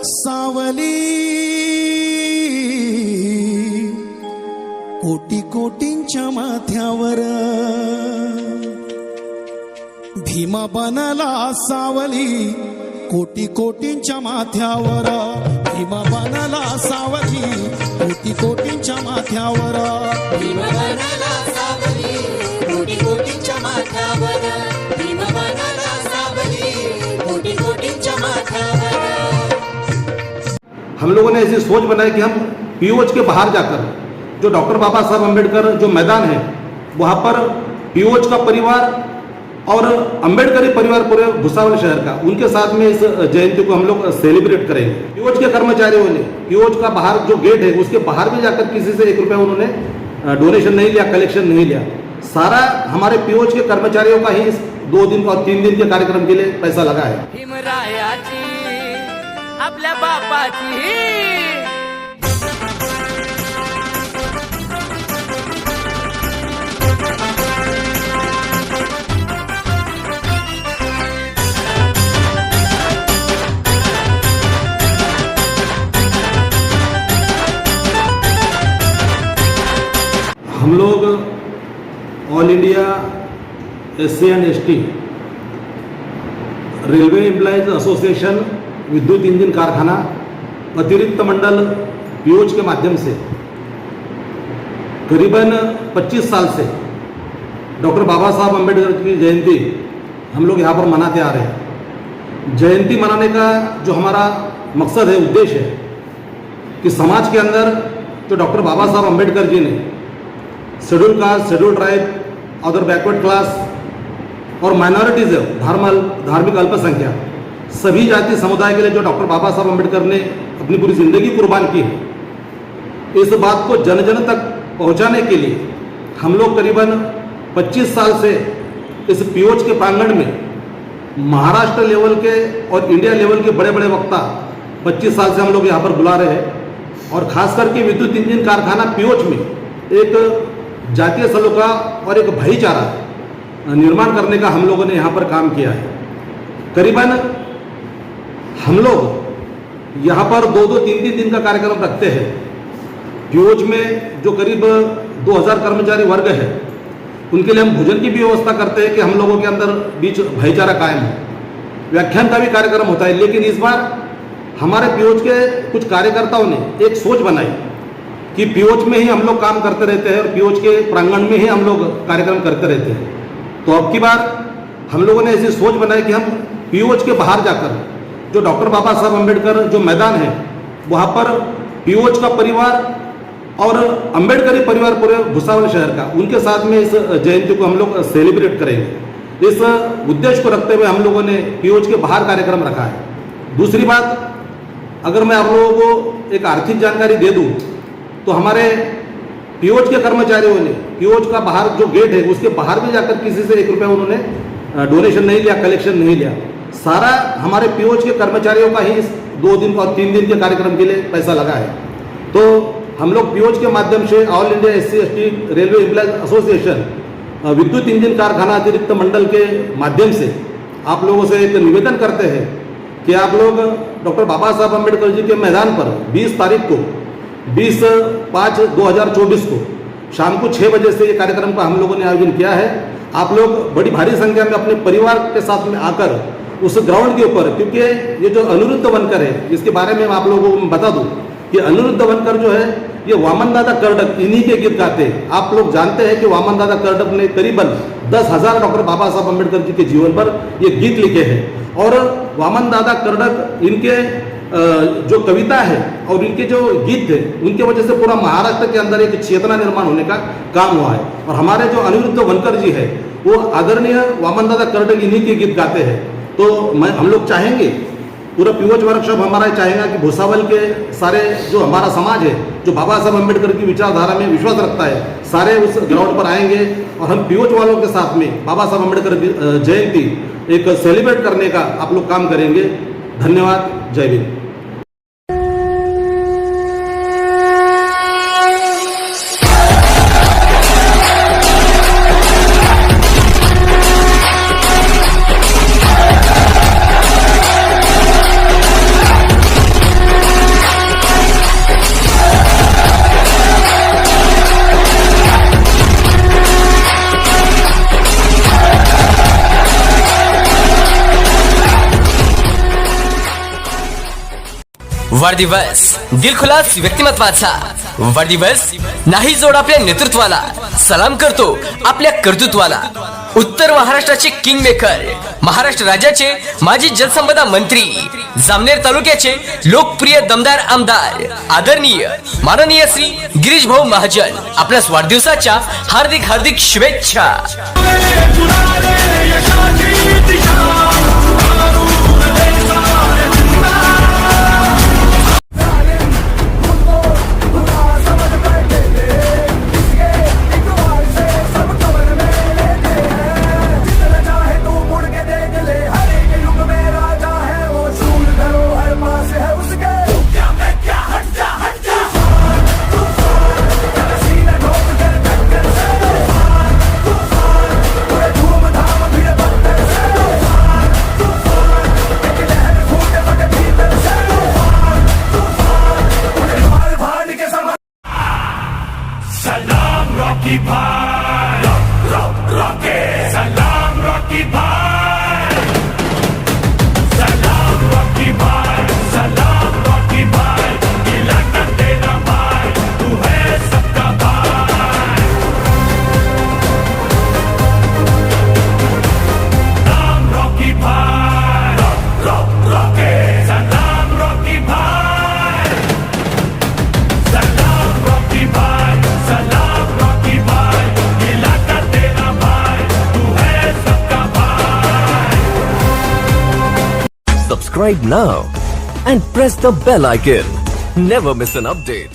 सावली कोटी कोटींच्या माथ्यावर भीमा बनला सावली कोटी कोटींच्या माथ्यावर भीमा बनला सावली कोटी कोटींच्या माथ्यावर भीमा बनला सावली कोटी कोटींच्या माथ्यावर भीमा बनला सावली कोटी कोटींच्या माथ्यावर। हम लोगों ने ऐसी सोच बनाई कि हम पीओएच के बाहर जाकर जो डॉक्टर बाबा साहब अम्बेडकर जो मैदान है वहाँ पर पीओएच का परिवार और अम्बेडकरी परिवार पूरे भुसावल शहर का उनके साथ में इस जयंती को हम लोग सेलिब्रेट करेंगे। पीओएच के कर्मचारियों ने पीओएच का बाहर जो गेट है उसके बाहर भी जाकर किसी से 1 रुपया उन्होंने डोनेशन नहीं लिया, कलेक्शन नहीं लिया। सारा हमारे पीओएच के कर्मचारियों का ही इस 2 दिन और 3 दिन के कार्यक्रम के लिए पैसा लगा है। भीमरायाची आपल्या बापाची हम लोग all India SC and ST railway employees association विद्युत इंजन कारखाना अतिरिक्त मंडल पीओएच के माध्यम से करीबन 25 साल से डॉक्टर बाबा साहब अम्बेडकर की जयंती हम लोग यहाँ पर मनाते आ रहे हैं। जयंती मनाने का जो हमारा मकसद है, उद्देश्य है कि समाज के अंदर जो डॉक्टर बाबा साहब अम्बेडकर जी ने schedule caste, schedule tribe, other backward class और माइनॉरिटीज़ धार्मिक अल्पसंख्या सभी जाति समुदाय के लिए जो डॉक्टर बाबा साहब अम्बेडकर ने अपनी पूरी जिंदगी कुर्बान की है, इस बात को जन जन तक पहुंचाने के लिए हम लोग करीबन 25 साल से इस पीओएच के प्रांगण में महाराष्ट्र लेवल के और इंडिया लेवल के बड़े बड़े वक्ता 25 साल से हम लोग यहाँ पर बुला रहे हैं। और खास करके विद्युत इंजन कारखाना पीओएच में एक जातीय सलोखा और एक भाईचारा निर्माण करने का हम लोगों ने यहाँ पर काम किया है। करीबन हम लोग यहाँ पर 2-2, 3-3 दिन का कार्यक्रम रखते हैं। पीओएच में जो करीब 2000 कर्मचारी वर्ग है उनके लिए हम भोजन की भी व्यवस्था करते हैं कि हम लोगों के अंदर बीच भाईचारा कायम हो। व्याख्यान का भी कार्यक्रम होता है, लेकिन इस बार हमारे पीओएच के कुछ कार्यकर्ताओं ने एक सोच बनाई कि पीओएच में ही हम लोग काम करते रहते हैं और पीओएच के प्रांगण में ही हम लोग कार्यक्रम करते रहते हैं। तो अब की बार हम लोगों ने ऐसी सोच बनाई कि हम पीओएच के बाहर जाकर जो डॉक्टर बाबा साहब अम्बेडकर जो मैदान है वहाँ पर पीओएच का परिवार और अम्बेडकरी परिवार पूरे भुसावल शहर का उनके साथ में इस जयंती को हम लोग सेलिब्रेट करेंगे। इस उद्देश्य को रखते हुए हम लोगों ने पीओएच के बाहर कार्यक्रम रखा है। दूसरी बात, अगर मैं आप लोगों को एक आर्थिक जानकारी दे दूँ तो हमारे पीओएच के कर्मचारियों ने पीओएच का बाहर जो गेट है उसके बाहर भी जाकर किसी से 1 रुपया उन्होंने डोनेशन नहीं लिया, कलेक्शन नहीं लिया। सारा हमारे पीओएच के कर्मचारियों का ही इस 2 दिन और 3 दिन के कार्यक्रम के लिए पैसा लगा है। तो हम लोग पीओएच के माध्यम से all India SC ST railway employees association विद्युत इंजन कारखाना अतिरिक्त मंडल के माध्यम से आप लोगों से एक निवेदन करते हैं कि आप लोग डॉक्टर बाबा साहब अम्बेडकर जी के मैदान पर 20 तारीख को 20/5/2024 को शाम को 6 बजे से ये कार्यक्रम का हम लोगों ने आयोजन किया है। आप लोग बड़ी भारी संख्या में अपने परिवार के साथ में आकर उस ग्राउंड के ऊपर, क्योंकि ये जो अनिरुद्ध वनकर है इसके बारे में आप लोगों को बता दूं कि अनिरुद्ध वनकर जो है ये वामन दादा कर्डक इन्हीं के गीत गाते हैं। आप लोग जानते हैं कि वामन दादा कर्डक ने करीबन 10,000 डॉक्टर बाबा साहब अम्बेडकर जी के जीवन पर ये गीत लिखे हैं। और वामन दादा कर्डक इनके जो कविता है और इनके जो गीत थे उनके वजह से पूरा महाराष्ट्र के अंदर एक चेतना निर्माण होने का काम हुआ है। और हमारे जो अनिरुद्ध वनकर जी है वो आदरणीय वामन दादा कर्डक इन्हीं के गीत गाते हैं। तो हम लोग चाहेंगे, पूरा पीओएच वर्कशॉप हमारा चाहेगा कि भुसावल के सारे जो हमारा समाज है जो बाबा साहब अम्बेडकर की विचारधारा में विश्वास रखता है, सारे उस ग्राउंड पर आएंगे और हम पीओएच वालों के साथ में बाबा साहब अम्बेडकर जयंती एक सेलिब्रेट करने का आप लोग काम करेंगे। धन्यवाद। जय हिंद। वाढदिवस दिलखुलास व्यक्तिमत्वाचा वाढदिवस नाही जोड आपल्या नेतृत्वाला सलाम करतो आपल्या कर्तृत्वाला उत्तर महाराष्ट्राचे किंग मेकर महाराष्ट्र राज्याचे माजी जलसंपदा मंत्री जामनेर तालुक्याचे लोकप्रिय दमदार आमदार आदरणीय माननीय श्री गिरीश भाऊ महाजन आपल्यास वाढदिवसाच्या हार्दिक हार्दिक शुभेच्छा. Salam Rocky Bhai, Rocky, Salam Rocky Bhai, Salam Rocky Bhai, Salam Rocky Bhai, इलाका तेरा भाई, तू है सबका भाई. Salam Rocky Bhai, Rocky, Salam Rocky Bhai, Salam Rocky Bhai. सलाम रॉकी भाई इलाका तेरा भाई तू है सबका भाई. Subscribe now and press the bell icon. Never miss an update.